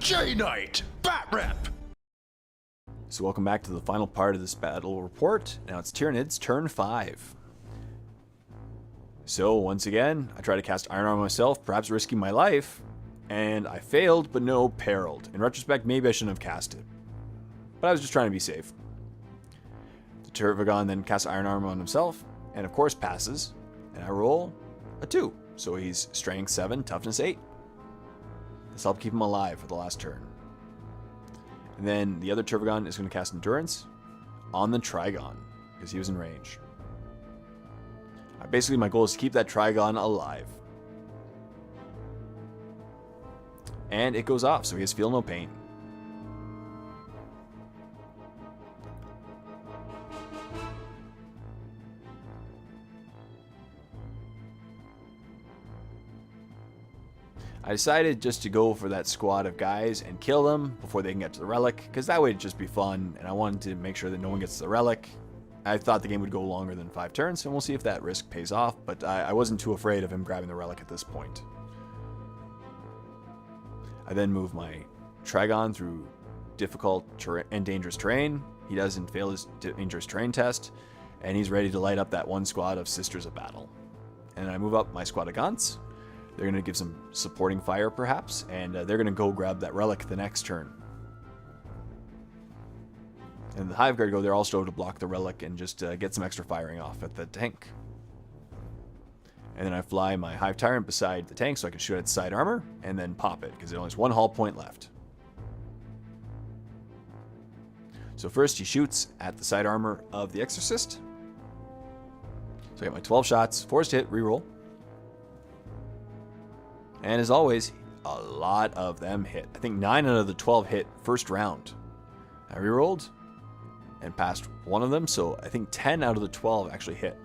J-Knight, Batrep! So welcome back to the final part of this battle report. Now it's Tyranids turn 5. So once again, I try to cast Iron Armor myself, perhaps risking my life, and I failed, but no perilled. In retrospect, maybe I shouldn't have cast it, but I was just trying to be safe. The Tyranids then casts Iron Armor on himself, and of course passes, and I roll a 2. So he's Strength 7, Toughness 8. This helped keep him alive for the last turn. And then the other Tyranids is going to cast Endurance on the Trigon, because he was in range. Basically, my goal is to keep that Trigon alive. And it goes off, so he has Feel No Pain. I decided just to go for that squad of guys and kill them before they can get to the relic, because that way it'd just be fun, and I wanted to make sure that no one gets to the relic. I thought the game would go longer than 5 turns, and we'll see if that risk pays off, but I wasn't too afraid of him grabbing the relic at this point. I then move my Trigon through difficult and dangerous terrain. He doesn't fail his dangerous terrain test, and he's ready to light up that one squad of Sisters of Battle. And I move up my squad of Gaunts. They're going to give some supporting fire, perhaps, and they're going to go grab that relic the next turn. And the Hive Guard go there also to block the relic and just get some extra firing off at the tank. And then I fly my Hive Tyrant beside the tank so I can shoot at side armor and then pop it, because it only has 1 hull point left. So first he shoots at the side armor of the Exorcist. So I get my 12 shots, forced hit, reroll. And as always, a lot of them hit. I think 9 out of the 12 hit first round. I rerolled and passed 1 of them, so I think 10 out of the 12 actually hit.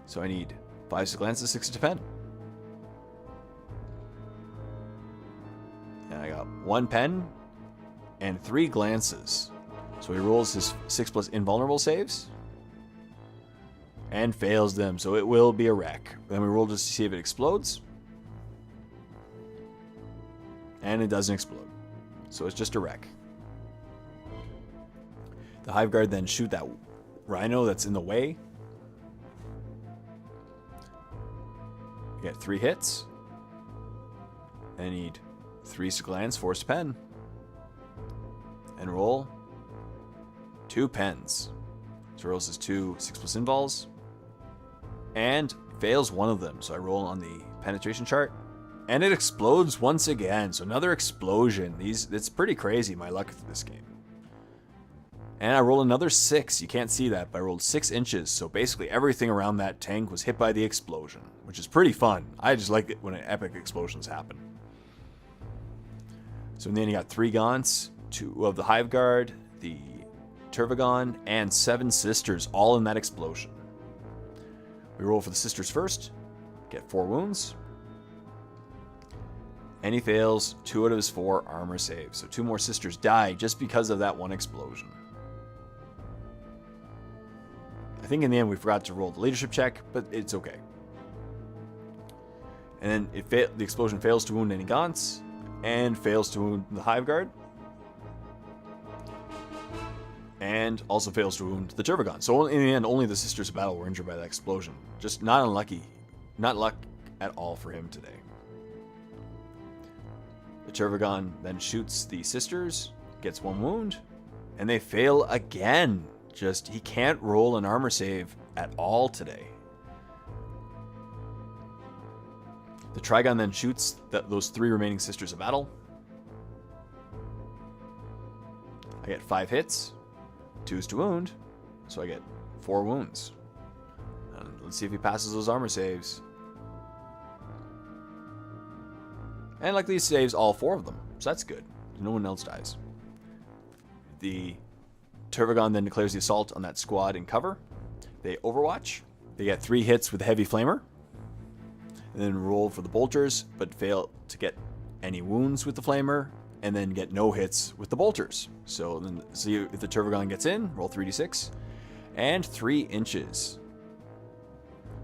So I need 5 glances, 6 to pen. And I got 1 pen and 3 glances. So he rolls his 6+ invulnerable saves and fails them, so it will be a wreck. Then we roll just to see if it explodes. And it doesn't explode. So it's just a wreck. The Hive Guard then shoot that Rhino that's in the way. I get 3 hits. I need 3 glance, forced pen. And roll 2 pens. So rolls his 2 6+ invols. And fails 1 of them. So I roll on the penetration chart. And it explodes once again. So another explosion. It's pretty crazy, my luck with this game. And I rolled another 6. You can't see that, but I rolled 6 inches. So basically everything around that tank was hit by the explosion, which is pretty fun. I just like it when epic explosions happen. So in the end, you got 3 Gaunts, 2 of the Hive Guard, the Tyranids, and 7 Sisters, all in that explosion. We roll for the Sisters first, get 4 wounds. And he fails 2 out of his 4 armor saves. So 2 more Sisters die just because of that 1 explosion. I think in the end we forgot to roll the leadership check, but it's okay. And then the explosion fails to wound any Gaunts, and fails to wound the Hive Guard. And also fails to wound the Tyranids. So in the end, only the Sisters of Battle were injured by that explosion. Just not unlucky. Not luck at all for him today. The Tyranids then shoots the Sisters, gets 1 wound, and they fail again. He can't roll an armor save at all today. The Trigon then shoots those 3 remaining Sisters of Battle. I get 5 hits, 2s to wound, so I get 4 wounds. And let's see if he passes those armor saves. And luckily he saves all 4 of them, so that's good. No one else dies. The Tyranids then declares the assault on that squad in cover. They overwatch. They get 3 hits with the Heavy Flamer. And then roll for the Bolters, but fail to get any wounds with the Flamer. And then get no hits with the Bolters. So then see if the Tyranids gets in, roll 3d6. And 3 inches.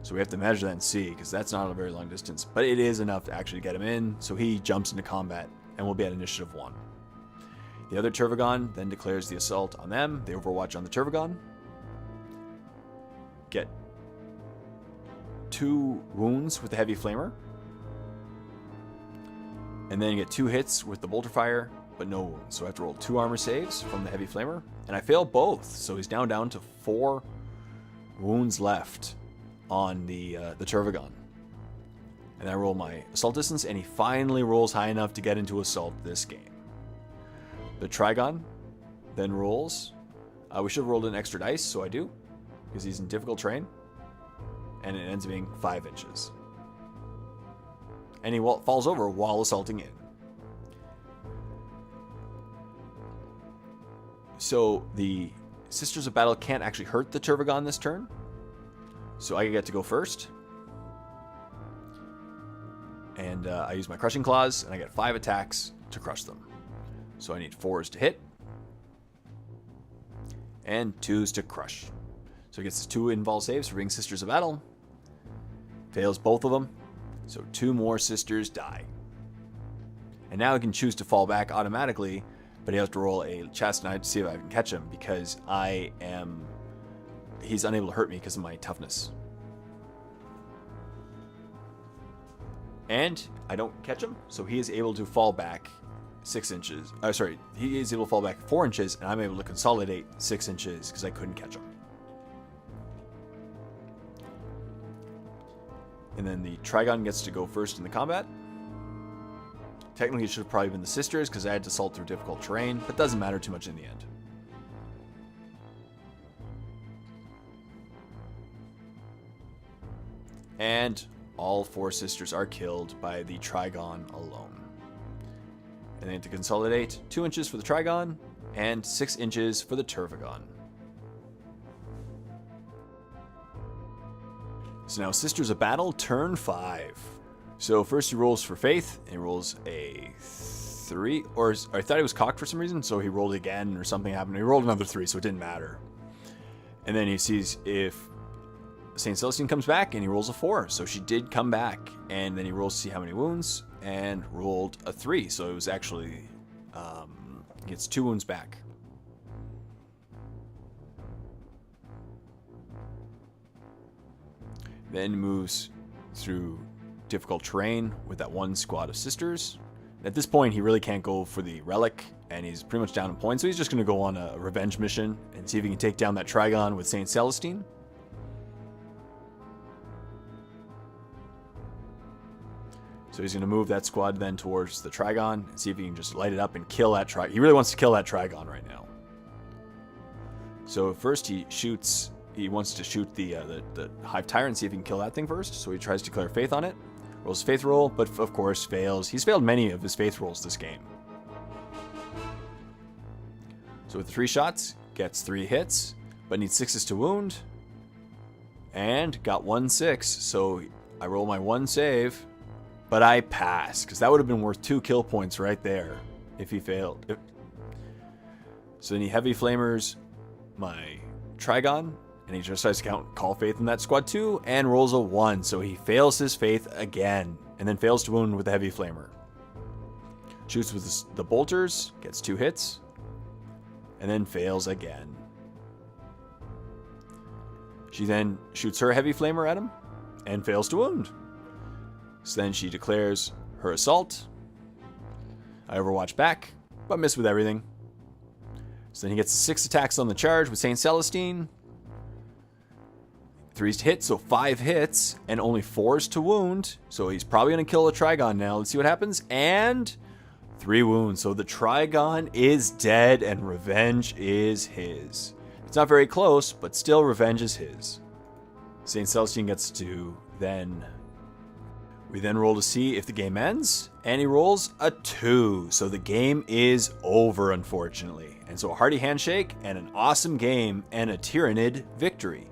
So we have to measure that and see, because that's not a very long distance. But it is enough to actually get him in, so he jumps into combat and we'll be at initiative 1. The other Turvagon then declares the assault on them. They overwatch on the Turvagon. Get 2 wounds with the Heavy Flamer. And then get 2 hits with the Bolter Fire, but no wounds. So I have to roll 2 armor saves from the Heavy Flamer. And I fail both, so he's down to 4 wounds left on the Turvagon. And I roll my assault distance, and he finally rolls high enough to get into assault this game. The Trigon then rolls. We should have rolled an extra dice, so I do, because he's in difficult terrain. And it ends up being 5 inches. And he falls over while assaulting in. So the Sisters of Battle can't actually hurt the Turvagon this turn. So I get to go first. And I use my Crushing Claws, and I get 5 attacks to crush them. So I need 4s to hit. And 2s to crush. So he gets his 2 invul saves for being Sisters of Battle. Fails both of them. So 2 more Sisters die. And now he can choose to fall back automatically, but he has to roll a Chastise to see if I can catch him, because he's unable to hurt me because of my toughness. And I don't catch him, so he is able to fall back 6 inches. He is able to fall back 4 inches, and I'm able to consolidate 6 inches because I couldn't catch him. And then the Trigon gets to go first in the combat. Technically, it should have probably been the Sisters because I had to assault through difficult terrain, but doesn't matter too much in the end. And all 4 Sisters are killed by the Trigon alone. And then to consolidate, 2 inches for the Trigon and 6 inches for the Turvagon. So now Sisters of Battle, turn 5. So first he rolls for Faith, and he rolls a 3, or I thought he was cocked for some reason, so he rolled again or something happened. He rolled another 3, so it didn't matter. And then he sees if St. Celestine comes back, and he rolls a 4, so she did come back. And then he rolls to see how many wounds, and rolled a 3, so it was actually, gets 2 wounds back. Then moves through difficult terrain with that 1 squad of Sisters. At this point, he really can't go for the relic, and he's pretty much down in points, so he's just going to go on a revenge mission and see if he can take down that Trigon with St. Celestine. So he's going to move that squad then towards the Trigon and see if he can just light it up and kill that Trigon. He really wants to kill that Trigon right now. So first he wants to shoot the Hive Tyrant and see if he can kill that thing first. So he tries to declare Faith on it. Rolls a Faith roll, but of course fails. He's failed many of his Faith rolls this game. So with 3 shots, gets 3 hits, but needs 6s to wound. And got 1 6. So I roll my 1 save, but I pass, because that would have been worth 2 kill points right there if he failed. So then he Heavy Flamers my Trigon, and he just decides to call Faith in that squad too, and rolls a 1. So he fails his Faith again, and then fails to wound with the Heavy Flamer. Shoots with the bolters, gets 2 hits, and then fails again. She then shoots her Heavy Flamer at him, and fails to wound. So then she declares her assault. I overwatch back, but miss with everything. So then he gets 6 attacks on the charge with St. Celestine. 3s to hit, so 5 hits, and only 4s to wound. So he's probably going to kill a Trigon now. Let's see what happens. And 3 wounds. So the Trigon is dead, and revenge is his. It's not very close, but still revenge is his. St. Celestine gets to then... We then roll to see if the game ends, and he rolls a 2. So the game is over, unfortunately. And so a hearty handshake, and an awesome game, and a Tyranid victory.